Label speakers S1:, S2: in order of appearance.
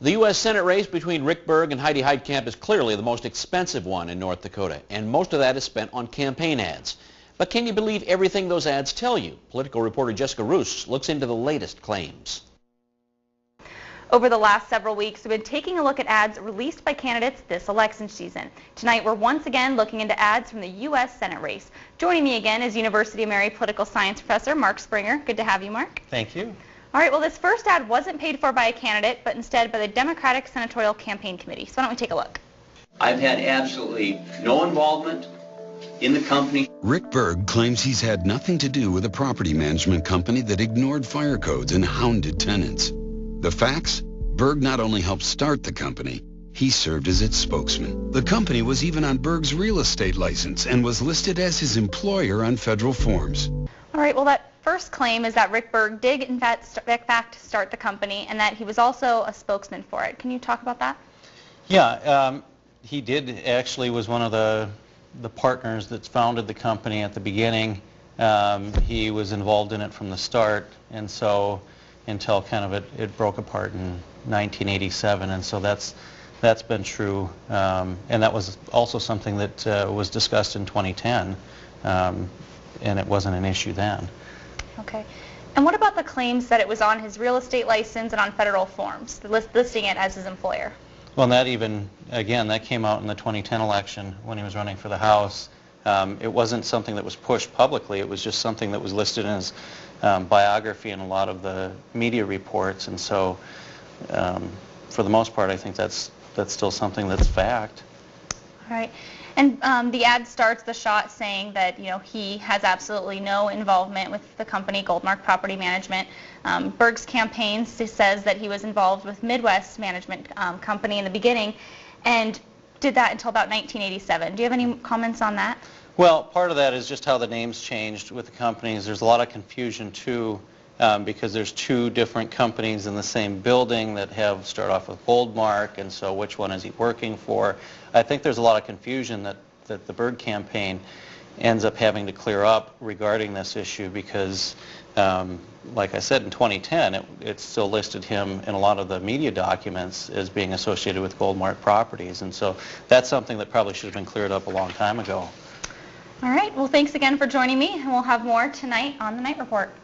S1: The U.S. Senate race between Rick Berg and Heidi Heitkamp is clearly the most expensive one in North Dakota, and most of that is spent on campaign ads. But can you believe everything those ads tell you? Political reporter Jessica Roos looks into the latest claims.
S2: Over the last several weeks, we've been taking a look at ads released by candidates this election season. Tonight, we're once again looking into ads from the U.S. Senate race. Joining me again is University of Mary political science professor Mark Springer. Good to have you, Mark.
S3: Thank you.
S2: All right, well, this first ad wasn't paid for by a candidate, but instead by the Democratic Senatorial Campaign Committee. So why don't we take a look?
S4: I've had absolutely no involvement in the company.
S5: Rick Berg claims he's had nothing to do with a property management company that ignored fire codes and hounded tenants. The facts? Berg not only helped start the company, he served as its spokesman. The company was even on Berg's real estate license and was listed as his employer on federal forms.
S2: All right, well, that first claim is that Rick Berg did in fact start the company and that he was also a spokesman for it. Can you talk about that?
S3: Yeah, he did actually was one of the partners that founded the company at the beginning. He was involved in it from the start, and so until kind of it broke apart in 1987, and so that's been true, and that was also something that was discussed in 2010, and it wasn't an issue then.
S2: Okay. And what about the claims that it was on his real estate license and on federal forms, listing it as his employer?
S3: Well, and that even, again, that came out in the 2010 election when he was running for the House. It wasn't something that was pushed publicly. It was just something that was listed in his biography in a lot of the media reports. And so, for the most part, I think that's still something that's fact.
S2: All right. And the ad starts the shot saying that, you know, he has absolutely no involvement with the company Goldmark Property Management. Berg's campaign says that he was involved with Midwest Management Company in the beginning and did that until about 1987. Do you have any comments on that?
S3: Well, part of that is just how the names changed with the companies. There's a lot of confusion, too, because there's two different companies in the same building that start off with Goldmark, and so which one is he working for? I think there's a lot of confusion that the Berg campaign ends up having to clear up regarding this issue because, like I said, in 2010, it still listed him in a lot of the media documents as being associated with Goldmark Properties, and so that's something that probably should have been cleared up a long time ago.
S2: All right. Well, thanks again for joining me, and we'll have more tonight on the Night Report.